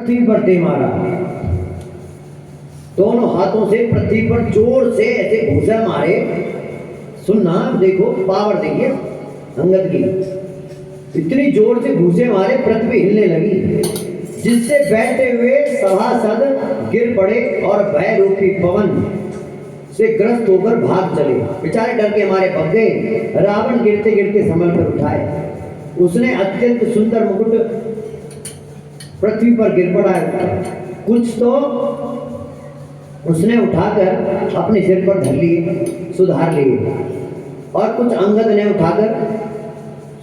पृथ्वी पर दे मारा, दोनों हाथों से पृथ्वी पर जोर से ऐसे घूसा मारे। सुनना, देखो पावर देखिए अंगद की, इतनी जोर से घूसे मारे पृथ्वी हिलने लगी, जिससे बैठे हुए सभासद गिर पड़े और भय रूपी पवन से ग्रस्त होकर भाग चले। बेचारे डर के मारे भग गए। रावण गिरते गिरते संभल कर उठाए। उसने अत्यंत सुंदर मुकुट पृथ्वी पर गिर पड़ा है, कुछ तो उसने उठाकर अपने सिर पर धर लिए, सुधार लिए, और कुछ अंगद ने उठाकर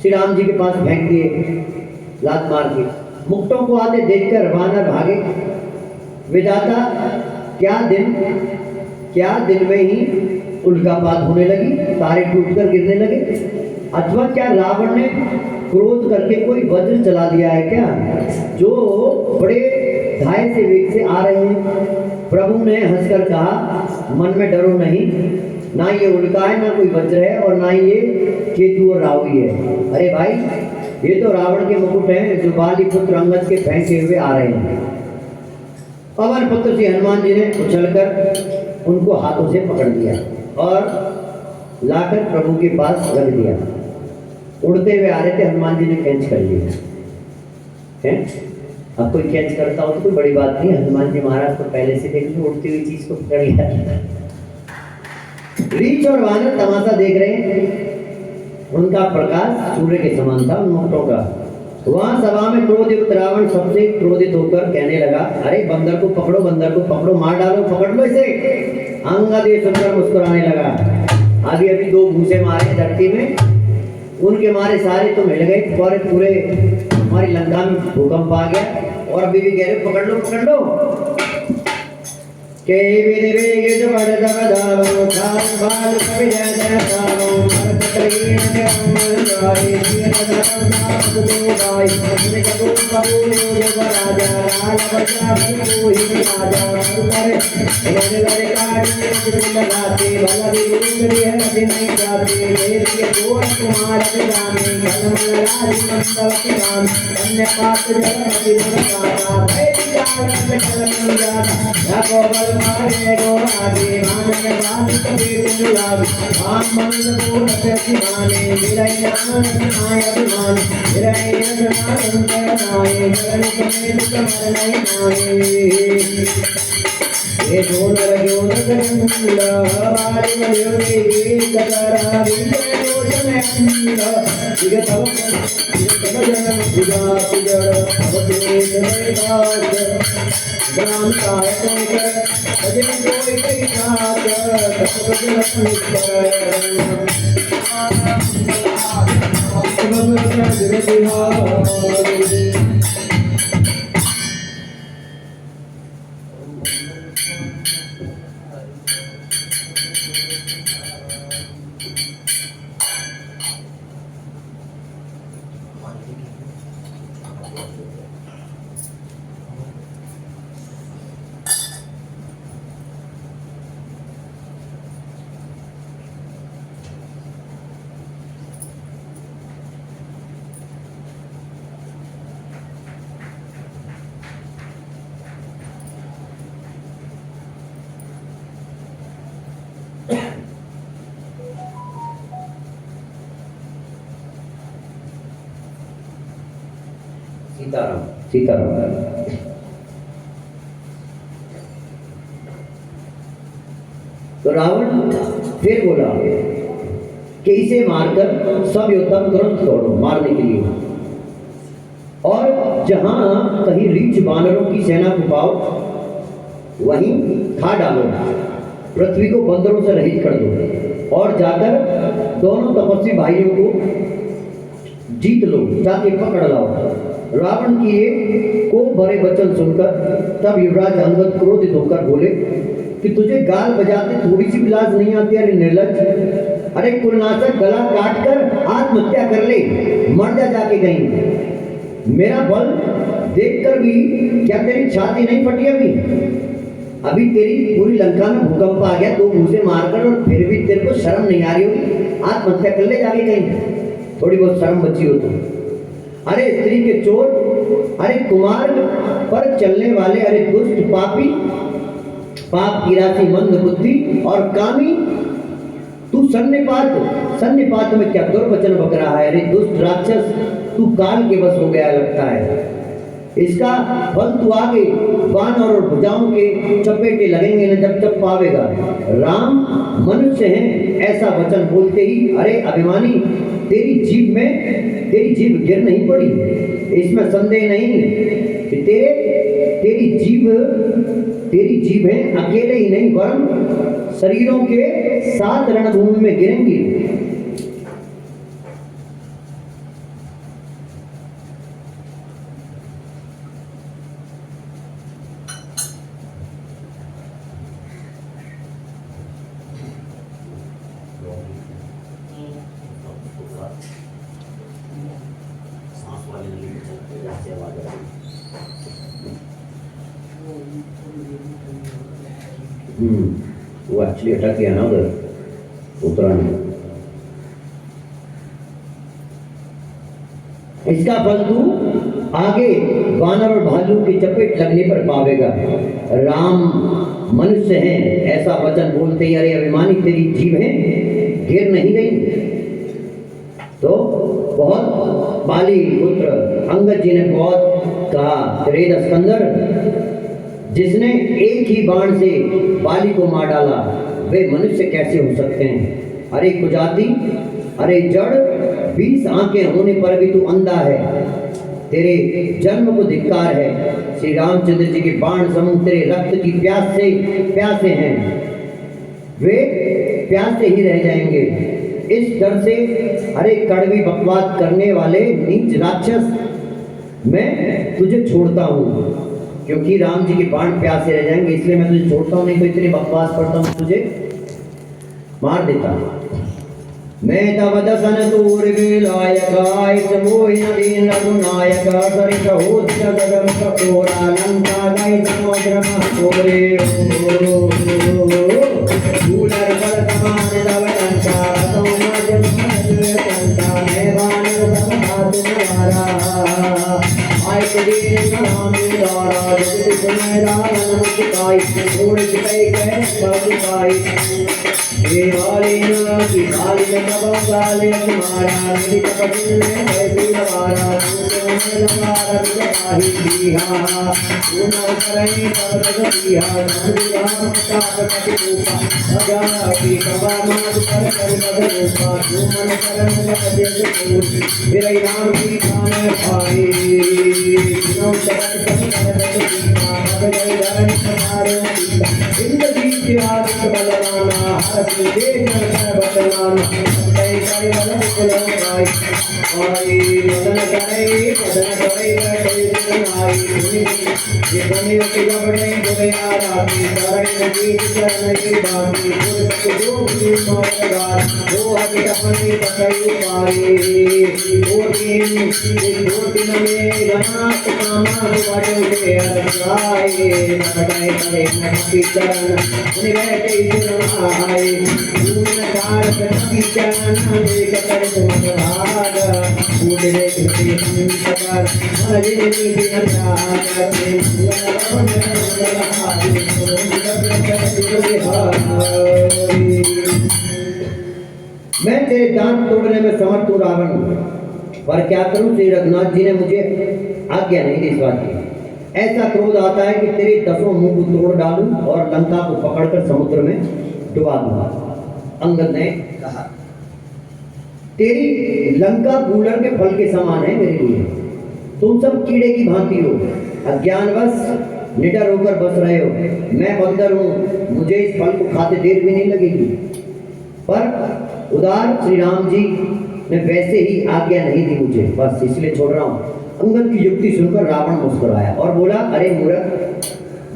श्री राम जी के पास फेंक दिए लात मार के। मुक्तों को आते देखकर वानर भागे। विधाता, क्या दिन में ही उल्कापात होने लगी, तारे टूटकर गिरने लगे, अथवा क्या रावण ने क्रोध करके कोई वज्र चला दिया है क्या, जो बड़े धाय से वेग से आ रहे हैं। प्रभु ने हंसकर कहा, मन में डरो नहीं, ना ये उल्का है, ना कोई वज्र है, और ना ये केतु और राहु ही है। अरे भाई, ये तो रावण के मुकुट हैं जो बाली पुत्र अंगद के फेंके हुए आ रहे हैं। पवन पुत्र श्री हनुमान जी ने उछलकर उनको हाथों से पकड़ लिया और लाकर प्रभु के पास रख दिया। उड़ते हुए आ रहे थे, हनुमान जी ने कैच कर लिया। अब कोई कैच करता हो तो कोई बड़ी बात नहीं, हनुमान जी महाराज को पहले से देख लो, उड़ती हुई चीज को पकड़ लिया। रीछ और वानर तमाशा देख रहे हैं। उनका प्रकाश सूर्य के समान था उन मुकुटों का। वहां सभा में क्रोधयुक्त रावण सबसे क्रोधित होकर कहने लगा, अरे बंदर को पकड़ो, बंदर को पकड़ो, मार डालो, पकड़ लो इसे। अंगद ये सुनकर मुस्कुराने लगा। अभी अभी दो घूसे मारे धरती में, उनके मारे सारे तो मिल गए, पूरे हमारी लंका में भूकंप आ गया, और अभी भी कह रहे पकड़ लो पकड़ लो। के विधि वेग बढ़ दबदावो, खान बाल कवि जय जय गावो, भरत कलीन जय गाय, जिय दबदब नाम दो गाय, अपने कबूल कबूल योग राजा, लाल बजा कोई राजा, कर इन्होंने लड़े काटे दिल लगाते, भला भी गुरु है नहीं जाते, वेद के गोर कुमार रामे, कलम राज मंतवती राम, अन्य पाप जन्म दिल गाता, वैद जान में कलम जाता, या गोबर मारे गोरागे, मानने बात कबीर लाग, आम मन को नचती माने, विरय ज्ञान आय अभिमान, विरय ज्ञान करनाए, करन समेत कमर नहीं माने। ये जोनर जोनकंदा, वाली मयोगी कतरा, विजय जोजन अंदा, विगतव जन पूजा पूजड़, अवधे समेत ग्राम सायकों कर, भजन कोई कई साथ, भजन अपनी कर, सीताराम सीताराम। तो रावण फिर बोला कि इसे मारकर सब योद्धा तुरंत दौड़ो मारने के लिए, और जहां कहीं रीछ वानरों की सेना को पाओ वहीं खा डालो, पृथ्वी को बंदरों से रहित कर दो, और जाकर दोनों तपस्वी भाइयों को जीत लो, जाके पकड़ लाओ। रावण की ये को भरे वचन सुनकर तब युवराज अंगद क्रोधित होकर बोले कि तुझे गाल बजाते थोड़ी सी भी लाज नहीं आती? अरे निर्लज्ज, अरे कुलनाशक, गला काट कर आत्महत्या कर ले, मर जा जाके कहीं। मेरा बल देखकर भी क्या तेरी छाती नहीं फटी? अभी तेरी पूरी लंका में भूकंप आ गया, दो घूसे मारकर, और फिर भी तेरे को शर्म नहीं आ रही होगी? आत्महत्या कर ले जाके कहीं, थोड़ी बहुत शर्म बची हो तो। अरे स्त्री के चोर, अरे कुमार पर चलने वाले, अरे दुष्ट पापी, पाप की राशि, मंद बुद्धि और कामी, तू सन्निपात में क्या दुर्वचन बक रहा है? अरे दुष्ट राक्षस, तू काल के बस हो गया लगता है। इसका फल तू आगे बाण और भुजाओं के चपेटे लगेंगे न जब पावेगा। राम मनुष्य हैं ऐसा वचन बोलते ही, अरे अभिमानी, तेरी जीभ गिर नहीं पड़ी, इसमें संदेह नहीं कि तेरी जीभ है अकेले ही नहीं वरन शरीरों के 7 रणभूमि में गिरेंगी। वो एक्चुअली अटक गया ना उधर उत्तरायण। इसका फल तू आगे वानर और भालू की चपेट लगने पर पावेगा। राम मनुष्य हैं ऐसा वचन बोलते ही, अरे अभिमानी, तेरी जीभें गिर नहीं गई। तो बहुत बाली पुत्र अंगद जी ने बहुत कहा, त्रेदश स्कंदर, जिसने एक ही बाण से बाली को मार डाला, वे मनुष्य कैसे हो सकते हैं? अरे कुजाति, अरे जड़, 20 आंखें होने पर भी तू अंधा है, तेरे जन्म को धिक्कार है। श्री रामचंद्र जी के बाण समूह तेरे रक्त की प्यास से प्यासे हैं, वे प्यासे ही रह जाएंगे। इस डर से, अरे कड़वी बकवास करने वाले नीच राक्षस, मैं तुझे छोड़ता हूँ, क्योंकि राम जी के बाण प्यासे रह जाएंगे, इसलिए मैं तुझे छोड़ता हूँ, नहीं तो इतनी बकवास करता हूँ तुझे मार देता। मैं तब दसन तूर विलायकाय समोहि नदीन रघुनायक सरित होत गगन सकोरा लंका गई समुद्र महकोरे फूलर बल समान तव लंका समाज लंका मैं बाण समहात तुम्हारा आय कबीर सलाम दारा जगत समय रावण मुक्ताई छोड़ कई गए बाबुकाई ये वालीना की काली नवाले तुम्हारा निधि कपटिल में है दूरवारा तुम्हें लंगारा विदाही दिया उन्हों करई परद दिया नंदुराम ताप कटिरूपा अजा की कबा माद पर बदरूपा तुमन करन जगदेश पूर फिर राम की खान भाई नौ जगत संकर दीपा भगई धरन समारे जिंदगी की आदत बलवाना हर दे जन बतलाना कई कई बल बुलाई आई मदन करे बैठे सुनाई ये बने के गबड़े गए आराती करे नदी चरण की बानी पुर जो भी मौजगार वो हक अपनी पकई पारी और दिन में रनात कामा बाटो के अरसाए नकड़े करे नकी चरण उन्हें बैठे सुनाए पूर्ण कार प्रति चरण देख कर तुम्हारा फूल देख के संसकार हरे नीति मैं तेरे दांत तोड़ने में समर्थ हूँ रावण, पर क्या करूं? श्री रघुनाथ जी ने मुझे आज्ञा नहीं दी इस बात की। ऐसा क्रोध आता है कि तेरे 10 मुंह को तोड़ डालूं और लंका को पकड़कर समुद्र में डुबा दूंगा। अंगद ने कहा, तेरी लंका कूलर के फल के समान है मेरे लिए, तुम सब कीड़े की भांति हो, अज्ञानवश निडर होकर बस रहे हो। मैं बंदर हूँ, मुझे इस फल को खाते देर भी नहीं लगेगी। पर उदार श्री राम जी ने वैसे ही आज्ञा नहीं दी मुझे, बस इसलिए छोड़ रहा हूँ। अंगद की युक्ति सुनकर रावण मुस्कुराया और बोला, अरे मूर्ख,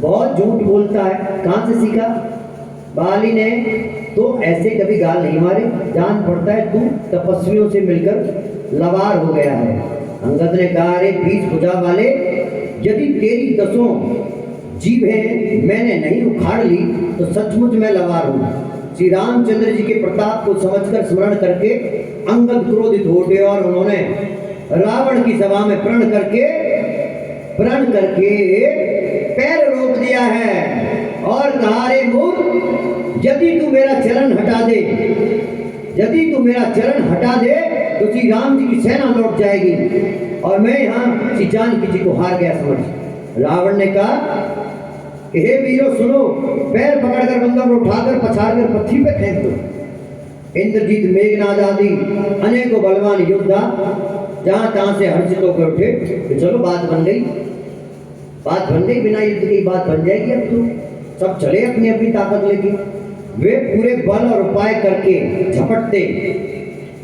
बहुत झूठ बोलता है, कहाँ से सीखा? बाली ने तो ऐसे कभी गाल नहीं मारे, जान पड़ता है तू तपस्वियों से मिलकर लवार हो गया है। अंगद ने कहा, अरे 20 भुजा वाले, यदि तेरी 10 जीभें मैंने नहीं उखाड़ ली तो सचमुच मैं लवार हूँ। श्री रामचंद्र जी के प्रताप को समझकर स्मरण करके अंगद क्रोधित हो गए और उन्होंने रावण की सभा में प्रण करके पैर रोक दिया है और कहा, रे मूर्ख, यदि तू मेरा चरण हटा दे तो श्री राम जी की सेना लौट जाएगी और मैं यहाँ श्री जानकी जी को हार गया समझ। रावण ने कहा, हे वीरों सुनो, पैर पकड़कर बंदर को उठाकर पछाड़कर पृथ्वी पे फेंक दो। इंद्रजीत, मेघनाद आदि अनेकों बलवान योद्धा जहां तहां से हर्षित होकर उठे कि चलो बात बन गई, बिना युद्ध की बात बन जाएगी। अब तो सब चले अपनी अपनी ताकत लेके। वे पूरे बल और उपाय करके झपटते,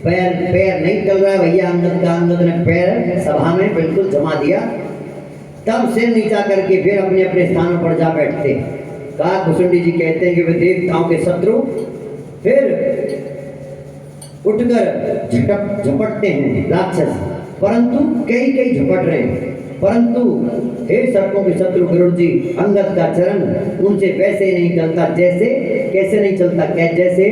पैर नहीं चल रहा है भैया अंगद ने पैर सभा में बिल्कुल जमा दिया। तब सिर नीचा करके फिर अपने अपने स्थानों पर जा बैठते। कहा, कुसुंडी जी कहते हैं कि वे देवताओं के शत्रु फिर उठकर झपटते हैं राक्षस, परंतु कई झपट रहे हैं, परंतु हे सर्पों के शत्रु गरुड़ जी, अंगद का चरण उनसे वैसे नहीं चलता जैसे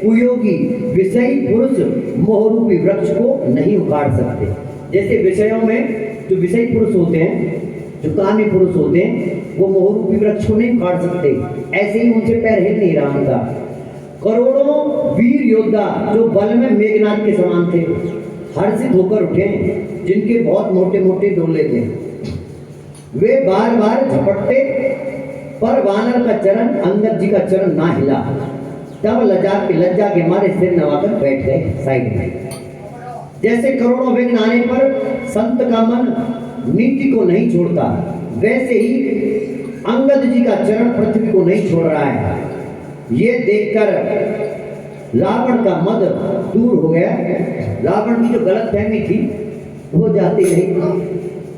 कुयोगी विषयी पुरुष मोहरूपी वृक्ष को नहीं उखाड़ सकते। जैसे विषयों में जो विषयी पुरुष होते हैं, जो कामी पुरुष होते हैं, वो मोहरूपी वृक्ष को नहीं उखाड़ सकते, ऐसे ही उनसे पैर हिल नहीं रहा उनका। करोड़ों वीर योद्धा जो बल में मेघनाद के समान थे, हर्षित होकर उठे, जिनके बहुत मोटे मोटे डोले थे, वे बार बार झपटते, पर वानर का चरण, अंगद जी का चरण ना हिला। तब लज्जा के मारे सिर नवाकर बैठ गए साइड में। जैसे करोड़ों विघ्न आने पर संत का मन नीति को नहीं छोड़ता, वैसे ही अंगद जी का चरण पृथ्वी को नहीं छोड़ रहा है। ये देखकर रावण का मद दूर हो गया। रावण की जो गलतफहमी थी वो जाती रही।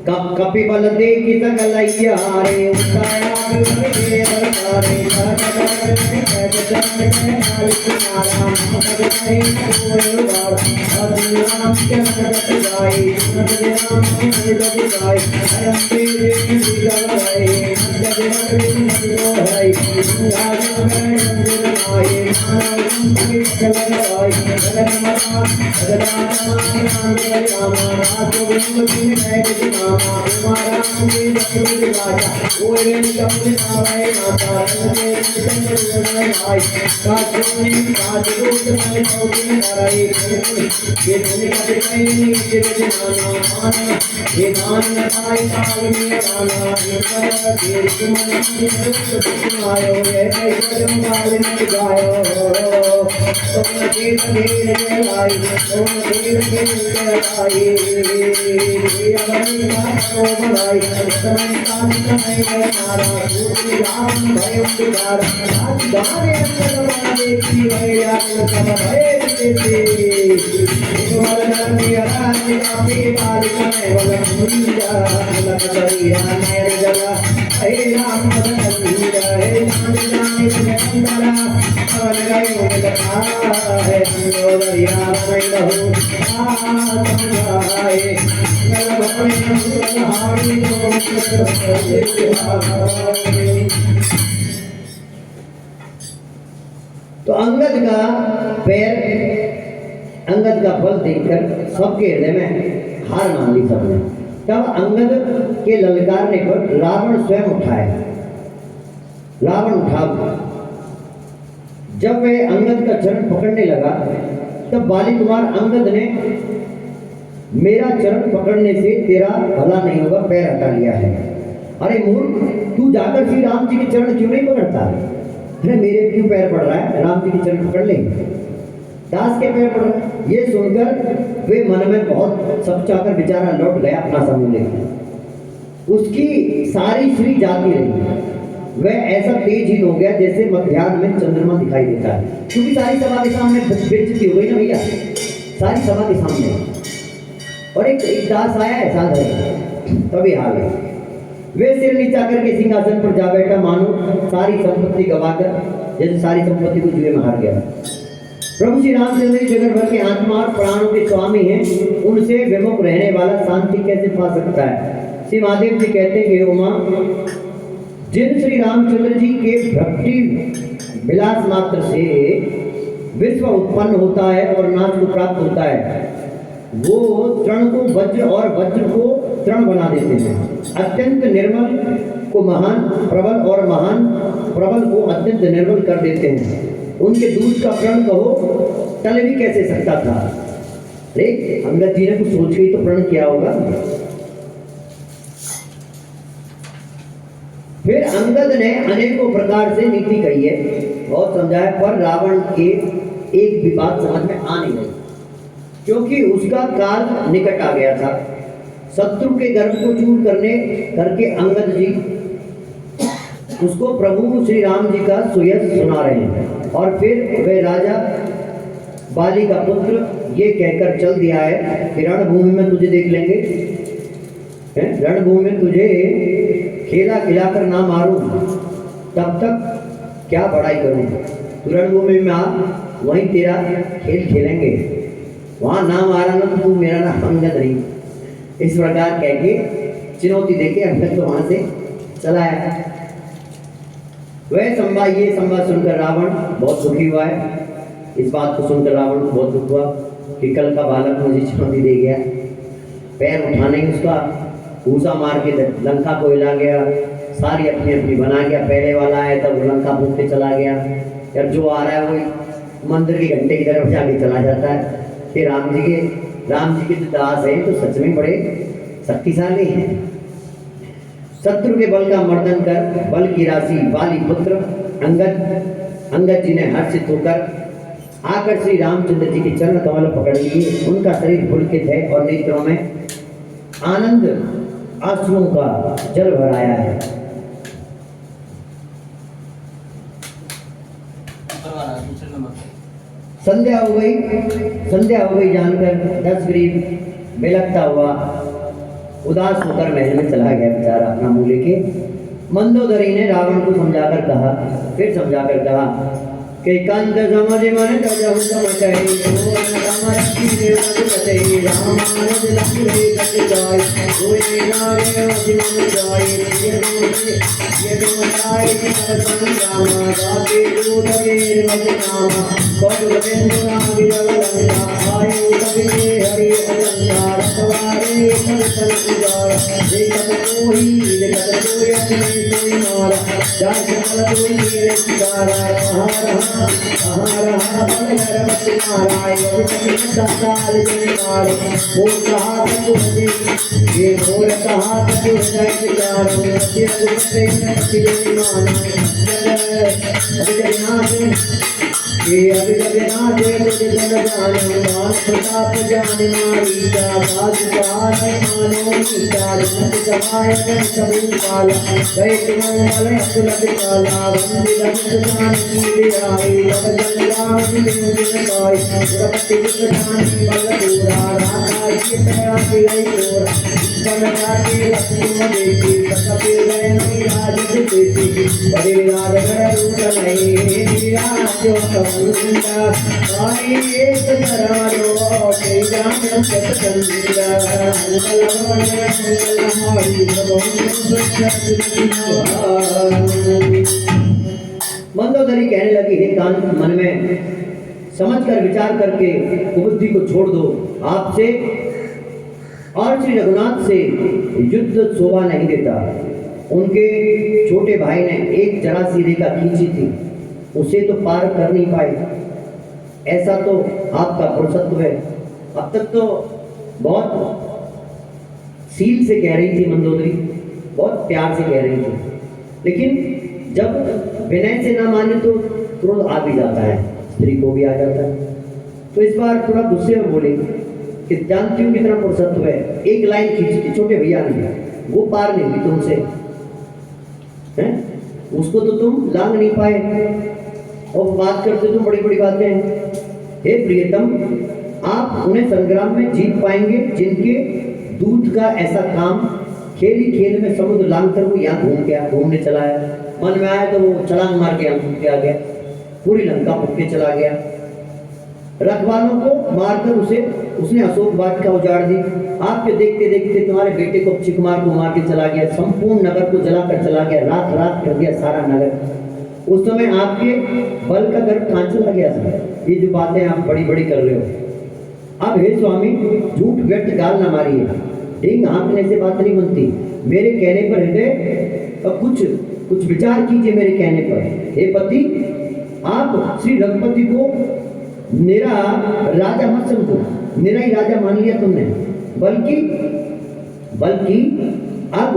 कपिबल देखी सकलैया रे उताया रे बरसारे तो अंगद का पैर, अंगद का बल देखकर सबके हृदय में हार मान ली सबने। तब अंगद के ललकारने पर रावण स्वयं उठाया। रावण उठा, जब वह अंगद का चरण पकड़ने लगा तब बाली कुमार अंगद ने मेरा चरण पकड़ने से तेरा भला नहीं होगा, पैर हटा लिया है। अरे मूर्ख, तू जाकर श्री राम जी के चरण क्यों नहीं पकड़ता? अरे मेरे क्यों पैर पड़ रहा है, राम जी के चरण पकड़ ले, दास के पैर पड़ रहा है। ये सुनकर वे मन में बहुत समझाकर बेचारा लौट गया अपना समूह लेकर। उसकी सारी श्री जाती रही। वह ऐसा तेजहीन हो गया जैसे मध्याह्न में चंद्रमा दिखाई देता है, क्योंकि सारी सभा के सामने बेइज्जती हो गई ना भैया, सारी सभा के सामने। और एक दास आया है साधन, तभी हाल है। वे सिर नीचा करके सिंहासन पर जा बैठा, मानो सारी संपत्ति गवाकर, जैसे सारी संपत्ति को जुए में हार गया। प्रभु श्री रामचंद्र जगत भर के आत्मा और प्राणों के स्वामी हैं, उनसे विमुख रहने वाला शांति कैसे पा सकता है? श्री महादेव जी कहते हैं कि उमा, जिन श्री रामचंद्र जी के भक्ति विलास मात्र से विश्व उत्पन्न होता है और नाश को प्राप्त होता है, वो तृण को वज्र और वज्र को तृण बना देते हैं। अत्यंत निर्मल को महान प्रबल और महान प्रबल को अत्यंत निर्मल कर देते हैं। उनके दूध का प्रण कहो टल भी कैसे सकता था। देख अंगद जी ने कुछ सोच के तो प्रण किया होगा। फिर अंगद ने अनेकों प्रकार से नीति कही है, बहुत समझाया, पर रावण के एक भी बात समझ में आ नहीं रही, क्योंकि उसका काल निकट आ गया था। शत्रु के गर्भ को चूर करके अंगद जी उसको प्रभु श्री राम जी का सुयश सुना रहे हैं। और फिर वे राजा बाली का पुत्र ये कहकर चल दिया है कि रणभूमि में तुझे देख लेंगे, रणभूमि में तुझे खेला खिलाकर ना मारूं तब तक क्या बड़ाई करूं। तू रणभूमि में आ, वहीं तेरा खेल खेलेंगे, वहां ना मारा ना तो तू मेरा ना अंगद नहीं। इस प्रकार कह के चुनौती देके अंगद तो वहां से चला आया। वह ये संवाद सुनकर रावण बहुत दुखी हुआ है। इस बात को सुनकर रावण को बहुत दुख हुआ कि कल का बालक मुझे चुनौती दे गया। पैर उठा नहीं उसका, भूसा मार के लंका को हिला गया, सारी अपनी अपनी बना गया। पहले वाला आया तब लंका फूक के चला गया, और जो आ रहा है वो मंदिर के घंटे की तरफ जाके चला जाता है। कि राम जी के जो दास हैं तो सच में बड़े शक्तिशाली हैं। शत्रु के बल का मर्दन कर बल की राशि बाली पुत्र अंगद जी ने हर्षित होकर आकर श्री रामचंद्र जी के चरण कमल पकड़ लिए। उनका शरीर पुलकित है और नेत्रों में आनंद आंसुओं का जल भराया है। संध्या हो गई जानकर दशग्रीव बिलखता हुआ उदास होकर महल में चला गया बेचारा अपना मुंह लेके। मंदोदरी ने रावण को समझाकर कहा कि कंद समझ मन तजहु समझै रामानंद लक्ष्मी गत जाय होए नारे अजिमन जाय ये तुम जाय संग्रामा गाते दूत मेर वचनामा पद बंधुना विरलंगा आयु कवि हरि अलंकार सवारे संसन उदार देखत कोई अपने कोई मारा जाय सकल कोई मेरे सितारा प्रताप जान मारी मंदोदरी कहने लगी, हे कान मन में समझ कर विचार करके कुबुद्धि को छोड़ दो। आपसे और श्री रघुनाथ से युद्ध शोभा नहीं देता। उनके छोटे भाई ने एक जरा सी रेखा खींची थी, उसे तो पार कर नहीं पाए। ऐसा तो आपका पुरुषत्व है। अब तक तो बहुत सील से कह रही थी मंदोदरी, बहुत प्यार से कह रही थी, लेकिन जब विनय से ना माने तो क्रोध आ भी जाता है, स्त्री को भी आ जाता है। तो इस बार थोड़ा गुस्से में बोली कि जानती हूँ कितना पुरुषत्व है। एक लाइन खींची थी छोटे भैया ने, वो पार नहीं हुई तुमसे, हैं? उसको तो तुम लांग नहीं पाए और बात करते तुम बड़ी बड़ी बातें। हे प्रियतम, आप उन्हें संग्राम में जीत पाएंगे जिनके दूध का ऐसा काम खेल ही खेल में समुद्र लांग कर वो यहाँ घूमने चला है। मन में आया तो वो छलांग मार के यहाँ घूम के आ गया, पूरी लंका फूक के चला गया। रखवालों को मारकर उसने अशोक वाटिका उजाड़ दी। आपके देखते देखते तुम्हारे बेटे को चिकमार को मार के चला गया, संपूर्ण नगर को जलाकर चला गया, रात रात कर दिया सारा नगर। उस समय आपके बल का गर्भ कहाँ चला गया था? ये जो बातें आप बड़ी बड़ी कर रहे हो, अब हे स्वामी, झूठ व्यर्थ गाल न मारिए, ठीक हाँकने से बात नहीं बनती। मेरे कहने पर हृदय कुछ विचार कीजिए मेरे कहने पर। हे पति, आप श्री रघुपति को निरा राजा मत समझो, निरा ही राजा मान लिया तुमने, बल्कि अब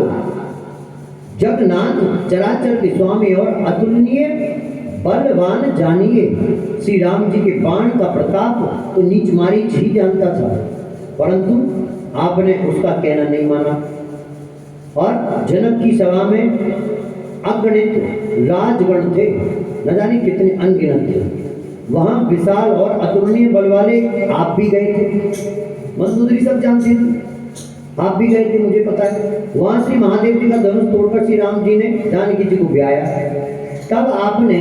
जगन्नाथ चराचर के स्वामी और अतुलनीय बलवान जानिए। श्री राम जी के बाण का प्रताप तो नीच मारीच ही जानता था, परंतु आपने उसका कहना नहीं माना और जनक की सभा में अगणित राजगण थे, न जाने कितने अनगिनत थे। वहां विशाल और अतुलनीय बल वाले आप भी गए थे, मंदोदरी सब जानते थे, आप भी गए थे, मुझे पता है। वहां श्री महादेव जी का धनुष तोड़कर श्री राम जी ने जानकी जी को ब्याया, तब आपने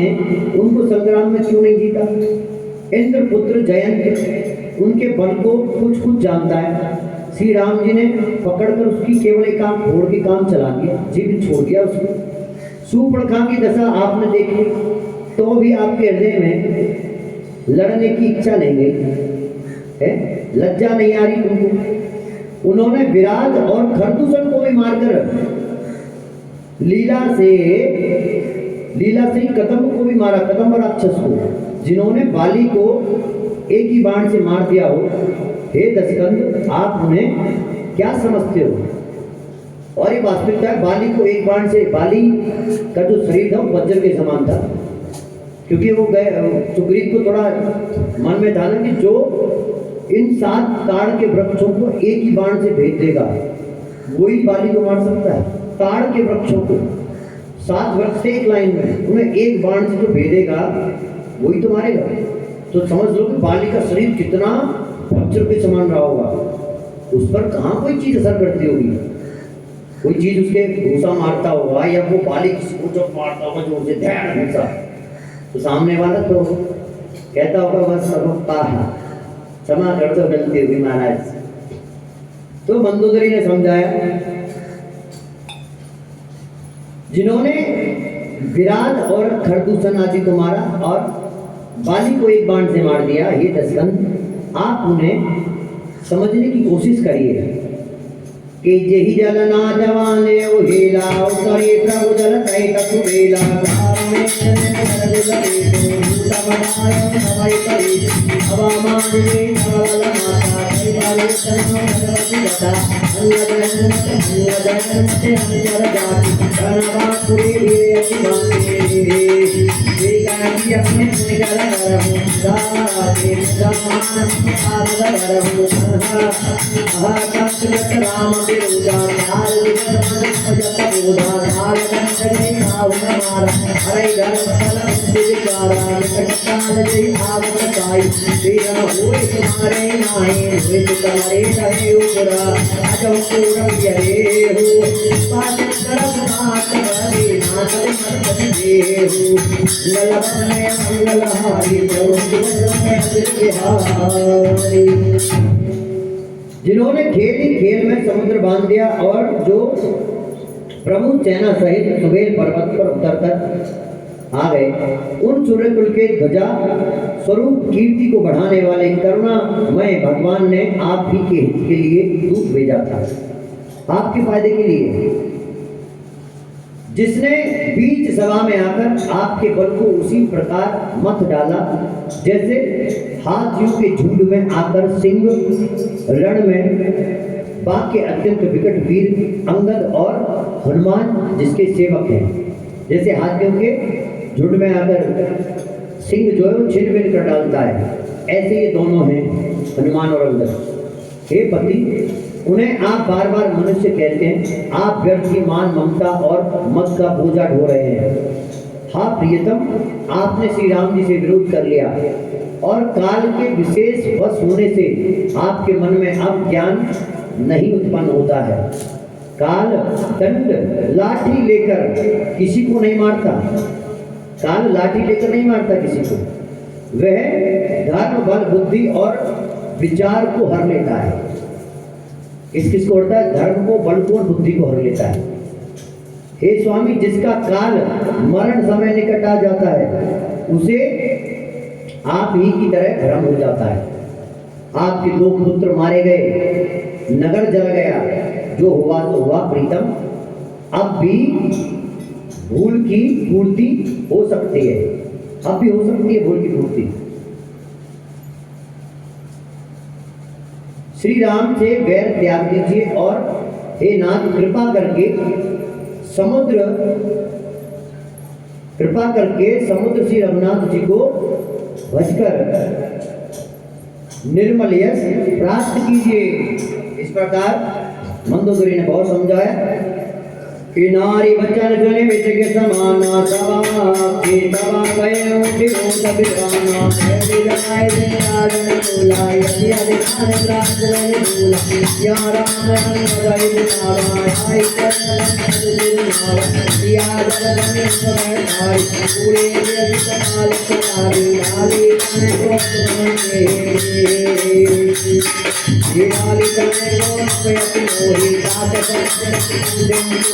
उनको संग्राम में क्यों नहीं जीता? इंद्र पुत्र जयंत उनके बल को कुछ जानता है, श्री राम जी ने पकड़कर उसकी केवल एक आंख फोड़ के काम चला दिया, जीवित छोड़ दिया उसको। सूर्पणखा की दशा आपने देखी, तो भी आपके हृदय में लड़ने की इच्छा नहीं गई है, लज्जा नहीं आ रही तुमको। उन्होंने विराट और खरदूषण को भी मारकर लीला से ही कदम्ब को भी मारा, कदम्ब राक्षस को, जिन्होंने बाली को एक ही बाण से मार दिया हो। हे दशकंद, आप उन्हें क्या समझते हो? और ये वास्तविकता है, बाली को एक बाण से, बाली का जो शरीर था वज्र के समान था, क्योंकि वो गए सुग्रीव को थोड़ा मन में था ना कि जो इन 7 ताड़ के वृक्षों को एक ही बाण से भेद देगा वही बाली को मार सकता है। ताड़ के वृक्षों को 7 वृक्ष एक लाइन में, उन्हें एक बाण से जो भेदेगा वही तो मारेगा। तो समझ लो कि बाली का शरीर कितना वज्र के समान रहा होगा, उस पर कहाँ कोई चीज असर करती होगी, कोई चीज उसके घूसा मारता होगा, या वो बाली किसी को जब मारता होगा जोर से ध्यान घूसा, तो सामने वाला तो कहता होगा बस रुकता है, क्षमा कर दो गलती हुई महाराज। तो मंदोदरी ने समझाया, जिन्होंने विराट और खरदूषण आदि को मारा और बाली को एक बाण से मार दिया, ये दशकंद आप उन्हें समझने की कोशिश करिए कि जेहि जलना जवाने उहेला उतरे प्रभु जल सहित सुबेला में हवाई करी हवा मांगे नवल माता परिवार तन्नो भगवती बता अंगद जाति धनवा पूरी अति बांधे गाड़ी अपने निकल रहूं दाते समान आदर रहूं राम विरुदा काल विजत विरुदा काल कंचने भाव हमारा हरे धर्म विचारा निकटकाल जय भाव बताई तेरा होए तुम्हारे नाए होए तुम्हारे सभी उपरा अजो पूरब ये हो पाद करम नाथ बरे नाथ मन दे हो ललपने मंगलहारी प्रभु बिहारी। जिन्होंने खेल में समुद्र बांध दिया और जो प्रभु सेना सहित सुबेल पर्वत पर उतरकर आ गए, उन सूर्यकुल के ध्वजा स्वरूप कीर्ति को बढ़ाने वाले करुणामय भगवान ने आप ही के हित के लिए दूत भेजा था, आपके फायदे के लिए, जिसने बीच सभा में आकर आपके बल को उसी प्रकार मत डाला जैसे हाथियों के झुंड में आकर सिंह रण में बाघ के अत्यंत विकट वीर अंगद और हनुमान जिसके सेवक हैं, जैसे हाथियों के झुंड में आकर सिंह जो है वो छिन भिन कर डालता है, ऐसे ये दोनों हैं हनुमान और अंगद। हे पति, उन्हें आप बार बार मनुष्य कहते हैं, आप व्यर्थ की मान ममता और मत का बोझा ढो रहे हैं। हाँ प्रियतम, आपने श्री राम जी से विरोध कर लिया और काल के विशेष वश होने से आपके मन में अब ज्ञान नहीं उत्पन्न होता है। काल दंड लाठी लेकर किसी को नहीं मारता, काल लाठी लेकर नहीं मारता किसी को, वह धर्म बल बुद्धि और विचार को हर लेता है। किसको होता है? धर्म को, बल को और बुद्धि को हर लेता है। हे स्वामी, जिसका काल मरण समय निकट आ जाता है उसे आप ही की तरह भ्रम हो जाता है। आपके 2 पुत्र मारे गए, नगर जल गया, जो हुआ तो हुआ प्रीतम, अब भी भूल की पूर्ति हो सकती है, अब भी हो सकती है भूल की पूर्ति। श्री राम से वैर त्याग दीजिए और हे नाथ कृपा करके समुद्र श्री रघुनाथ जी को भजकर निर्मल यश प्राप्त कीजिए। इस प्रकार मंदोदरी ने बहुत समझाया कि नारी बचन सुने विच के समाना सवाखे तवा गए उठी होत बिराना है विदाय दे राजन बोला यदि अधिकार प्राप्त रहे बोला या राम रंग गए बुलावा आई कर या जगन समय आई पूरे जग कमाल करारी लाली तने को के ये लाली तने को पे अपनी मोरी दात संजन मोरी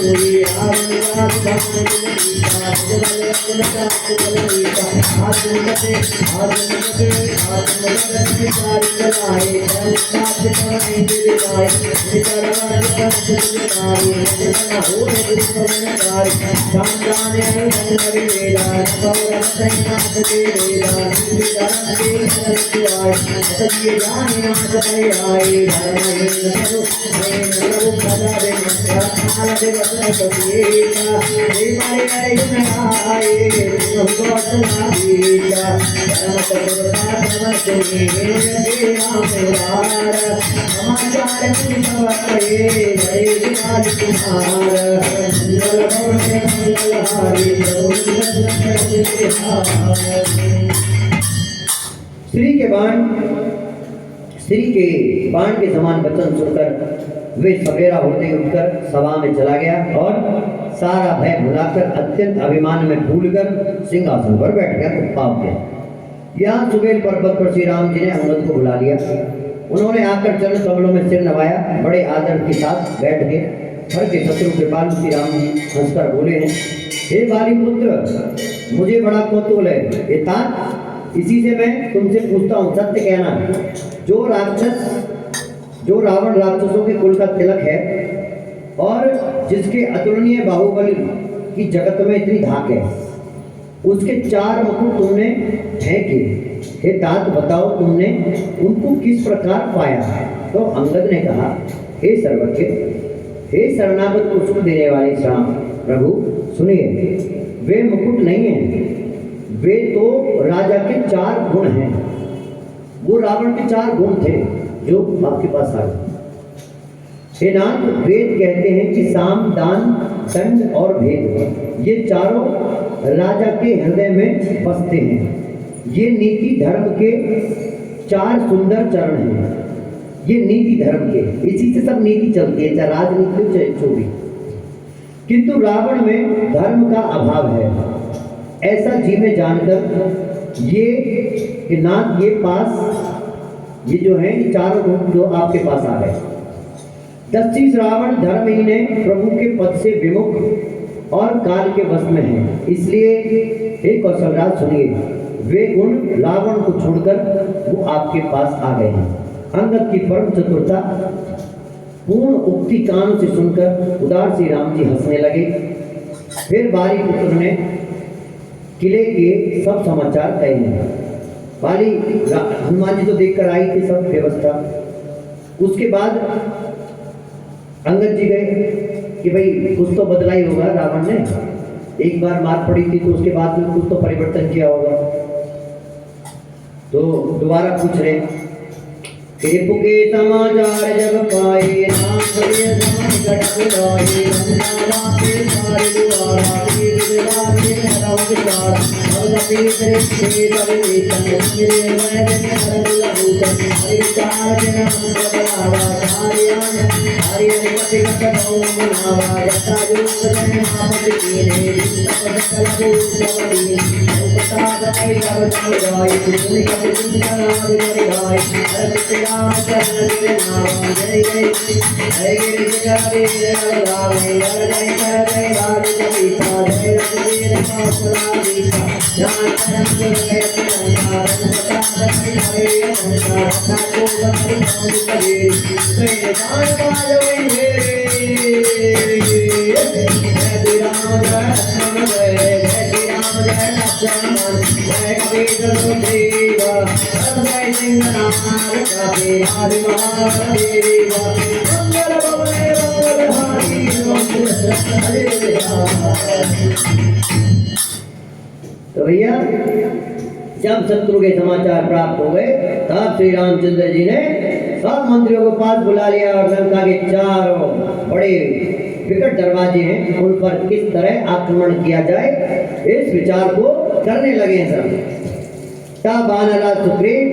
स्त्री के बाण के समान वचन सुनकर वे सवेरा होते उठकर सभा में चला गया और सारा भय भुलाकर अत्यंत अभिमान में भूलकर सिंहासन पर बैठ गया, पाप गया। यहाँ सुबेल पर्वत पर श्री राम जी ने अंगद को बुला लिया। उन्होंने आकर चरण कमलों में सिर नवाया, बड़े आदर के साथ बैठ गए। घर के शत्रु कृपालु श्री राम जी हंसकर बोले हैं, हे बाली पुत्र, मुझे बड़ा कौतूहल है। ये तात इसी से मैं तुमसे पूछता हूँ, सत्य कहना, जो रावण राक्षसों के कुल का तिलक है और जिसके अतुलनीय बाहुबल की जगत में इतनी धाक है, उसके 4 मुकुट तुमने फेंके, हे तात बताओ तुमने उनको किस प्रकार पाया? तो अंगद ने कहा, हे सर्वज्ञ, हे शरणागत को सुख देने वाले श्याम प्रभु, सुनिए, वे मुकुट नहीं है, वे तो राजा के 4 गुण हैं। वो रावण के 4 गुण थे जो आपके पास आ गए। हे नाथ, वेद कहते हैं कि साम, दान, दंड और भेद, ये चारों राजा के हृदय में बसते हैं। ये नीति धर्म के 4 सुंदर चरण हैं। ये नीति धर्म के, इसी से सब नीति चलती है, चाहे राजनीति हो चाहे जो भी। किंतु रावण में धर्म का अभाव है, ऐसा जी में जानकर ये नाथ ये ये जो है 4 गुण जो आपके पास आ गए। दस्युष रावण धर्महीन है, प्रभु के पद से विमुख और काल के वश में है, इसलिए हे कौशलराज सुनिए, वे गुण रावण को छोड़कर वो आपके पास आ गए हैं। अंगद की परम चतुरता पूर्ण उक्ति कानों से सुनकर उदार श्री राम जी हंसने लगे। फिर बाली पुत्र ने किले के सब समाचार कहे हैं। बाली हनुमान जी तो देखकर आई थी सब व्यवस्था। उसके बाद अंगद जी गए कि भाई कुछ तो बदला ही होगा, रावण ने एक बार मार पड़ी थी तो उसके बाद में कुछ तो परिवर्तन किया होगा। तो दोबारा पूछ रहे रिपु के समाचार जब पाए, नाम बड़े नाम घट गाए, रंगनावा के सारे दुआरा, वीर दिवारे हराओ विचार, अब कपी तेरे से तब वेतन, मेरे वैद में हर लहूतन, हरि विचार के नाम बदलावा, हरियान कपि कपटाओ मनावा, यथा जो सजन आपत कीने, तपद कलबो सवदीन, सताई सब जाई तुमने कभी तुमका नाम गाई हर श्री राम चरण तेरे नाम जय जय जय गिरि जय जय राम जय जय राज जगीता जय रघुवीर पासरा दीता जान परम गुण गय संसार सदा हरे संसार साधु बंधु नाम कबीर प्रेम दान पालो मेरे जय राम जय राम जय राम जय लक्ष्मण जय कबीर सुग्रीवा जय सिंह नाम कबीर आदि महादेवा मंगल भवने मंगलहारी तो भैया जब शत्रु के समाचार प्राप्त हो गए तब श्री रामचंद्र जी ने सब मंत्रियों को पास बुला लिया और लंका के चारों बड़े विकट दरवाजे हैं उन पर किस तरह आक्रमण किया जाए इस विचार को करने लगे हैं सब। तब वानरराज सुग्रीव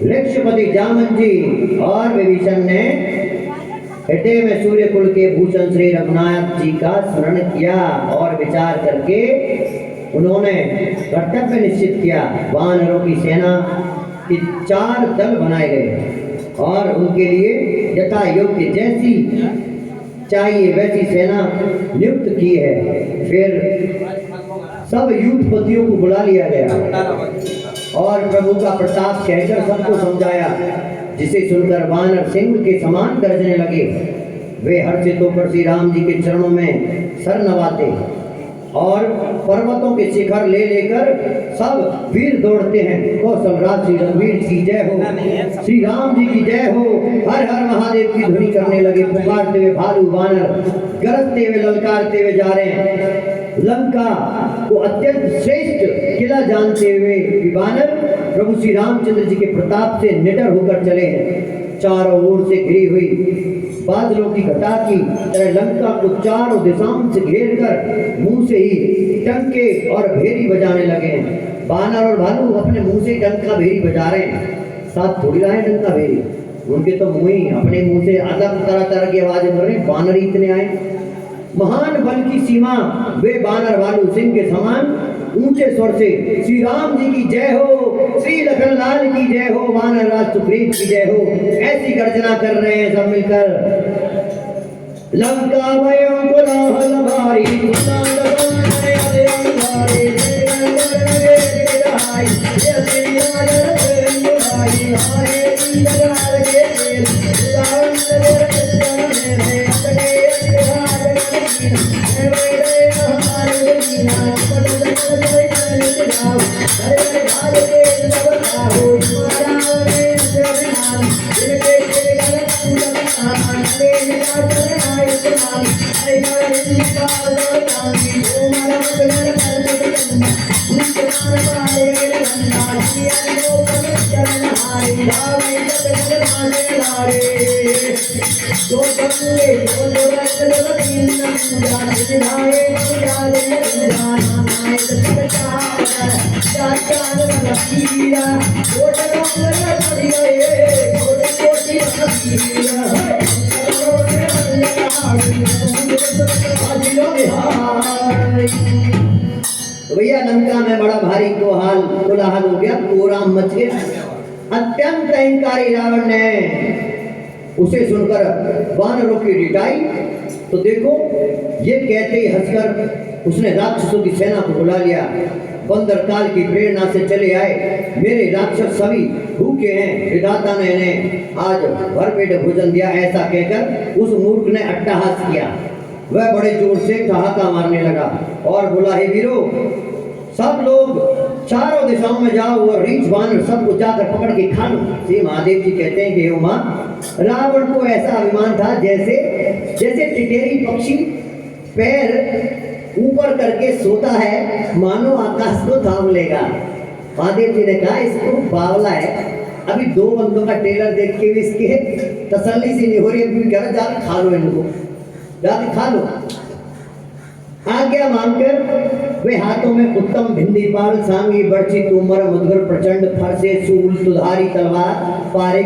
लक्ष्यपति जामन जी और विभीषण ने हृदय में सूर्य कुल के भूषण श्री रघुनाथ जी का स्मरण किया और विचार करके उन्होंने कर्तव्य निश्चित किया। वानरों की सेना के 4 दल बनाए गए और उनके लिए यथा योग्य जैसी चाहिए वैसी सेना नियुक्त की है। फिर सब युद्धपतियों को बुला लिया गया और प्रभु का प्रताप कहकर सबको समझाया, जिसे सुनकर वानर सिंह के समान गरजने लगे। वे हर्षित होकर श्री राम जी के चरणों में सर नवाते और पर्वतों के शिखर ले लेकर सब वीर दौड़ते हैं। कौशल राज श्री रघुवीर की जय हो, श्री राम जी की जय हो, हर हर महादेव की ध्वनि करने लगे। पुकारते हुए भालू वानर गरजते हुए ललकारते हुए जा रहे हैं। लंका को अत्यंत श्रेष्ठ किला जानते हुए वानर प्रभु श्री रामचंद्र जी के प्रताप से निडर होकर चले हैं। चारों ओर से घिरी हुई बादलों की घटा की तरह लंका को चारों दिशाओं से घेर कर मुंह से ही टंके और भेरी बजाने लगे हैं। वानर और भालू अपने मुंह से डंका भेरी बजा रहे हैं, साथ थोड़ी रहे डंका भेरी, उनके तो मुंह ही अपने मुंह से अलग तरह तरह की आवाजें कर रहे हैं। वानर इतने आए, महान बल की सीमा वे वानर भालू सिंह के समान ऊंचे स्वर से श्री राम जी की जय हो, श्री लखनलाल की जय हो, वानर राज सुग्रीव की जय हो, ऐसी गर्जना कर रहे हैं सब मिलकर। लंका भयों कोलाहल भारी भैया लंका में बड़ा भारी कोलाहल हो गया, कोहराम मच गया। अत्यंत अहंकारी रावण ने उसे सुनकर वानरों की डिटाई तो देखो ये कहते ही हंसकर उसने राक्षसों की सेना को बुला लिया। बंदर काल की प्रेरणा से चले आए, मेरे राक्षस सभी भूखे हैं, विधाता ने इन्हें आज भरपेट भोजन दिया, ऐसा कहकर उस मूर्ख ने अट्टहास किया। वह बड़े जोर से ठहाका मारने लगा और बोला, हे वीरों, सब लोग चारों दिशाओं में जाओ और रीछ वानर सबको जाकर पकड़ के खा लो। श्री महादेव जी कहते हैं कि हे उमा, रावण को ऐसा अभिमान था जैसे टिटेरी पक्षी पैर ऊपर करके सोता है, मानो आकाश को थाम लेगा। महादेव जी ने कहा, इसको बावला है, अभी 2 बंदों का टेलर देख के भी इसके तसल्ली से नहीं हो रही, अभी कह रहा जाके खा लो, इनको जाके खा लो। आज्ञा मांगकर वे हाथों में उत्तम भिंडी पाल, सांगी, बर्छी, तोमर, मधुर, प्रचंड, फरसे, सूल, तुधारी, तलवार, पारे,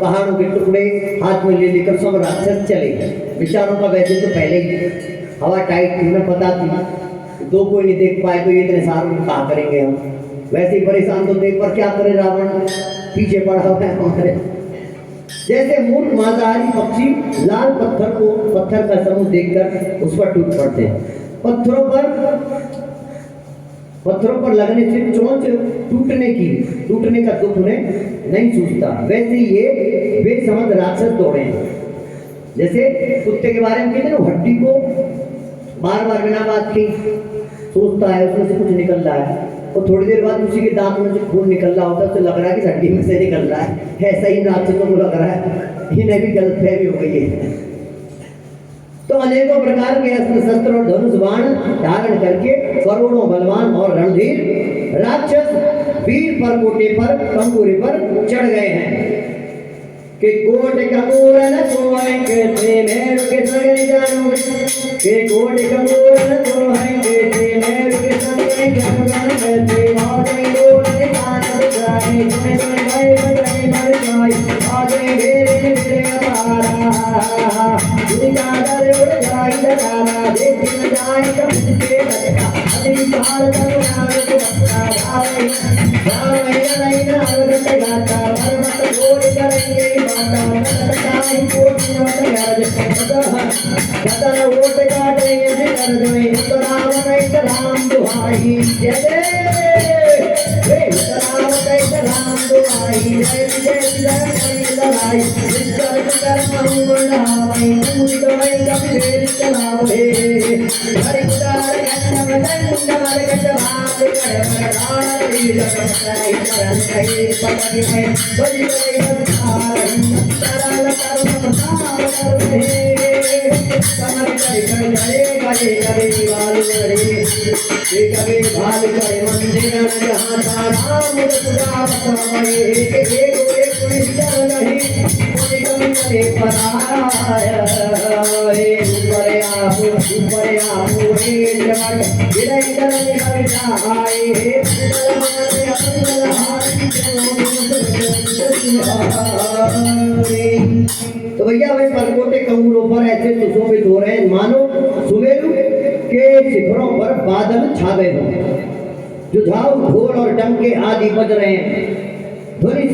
पहाड़ों के टुकड़े हाथ में ले लेकर सब राक्षस चले। विचारों का वैसे तो पहले ही हवा टाइट थी, उन्हें पता थी दो कोई नहीं देख पाए तो ये इतने सारों में कहा करेंगे हम। वैसे ही परेशान तो देख पर क्या करे रावण, पीछे पड़ा हुआ है हमारे। जैसे मूर्ख मांसाहारी पक्षी लाल पत्थर का समूह देखकर उस पर टूट पड़ते हैं। पत्थरों पर लगने से चोंच टूटने का दुख उन्हें नहीं सूझता। वैसे ये बेसमझ राक्षस दौड़े हैं। जैसे कुत्ते के बारे में कहते हैं ना, हड्डी को बार बार बिना बात की सोचता है, उसमें से कुछ निकल रहा है और थोड़ी देर बाद उसी के दांत में से खून निकल रहा होता है, उससे लग रहा है कि हड्डी में से निकल रहा है। ऐसा ही राक्षसों को लग रहा है, इन्हें भी गलतफहमी हो गई है। तो अनेकों प्रकार के अस्त्र शस्त्र और धनुष बाण धारण करके करोड़ों बलवान और रणधीर राक्षस वीर परकोटे पर कंगूरे पर चढ़ गए हैं कि कोट कंगूर न सोएंगे थे मेरु के संग जानू, कि कोट कंगूर न सोएंगे थे मेरु के संग जानू थे। आगे लोग निकाल जाए तुम्हें भाई बजाई मर जाए, आगे मेरे मेरे अपारा दुनिया डर उड़ जाए डराना, देख न जाए कब के बचका अभी पार करो नाम को बचका भाई भाई नहीं ना अवगत गाता मत गोल करेंगे माता बताई कोट न याद कदा वोट काटेंगे कर दे उतराव नहीं राम दुहाई जय वे उतराव नहीं राम दुहाई जय जय जय लड़ाई कर कर मंगलाई पूरी दवाई कभी देर चलावे हरि उदार कन्नम दंडार कटभाग करमराण जगताई करंतई पटि है बलि बलि सरल कर्म सार करते कमर कर गले गले गले बाल गले कभी भाल करे मंदिर जहाँ राम पूजा समय एक निश्चल नहीं कोई कमी करे पराया ऊपर आपू हे जगत विरय करने हर जाए तो भैया वे परकोटे कंगूरों पर ऐसे सुशोभित हो रहे हैं मानो सुमेरु के शिखरों पर बादल छा गए हों। जुझारू ढोल और डंके आदि बज रहे हैं। ध्वनि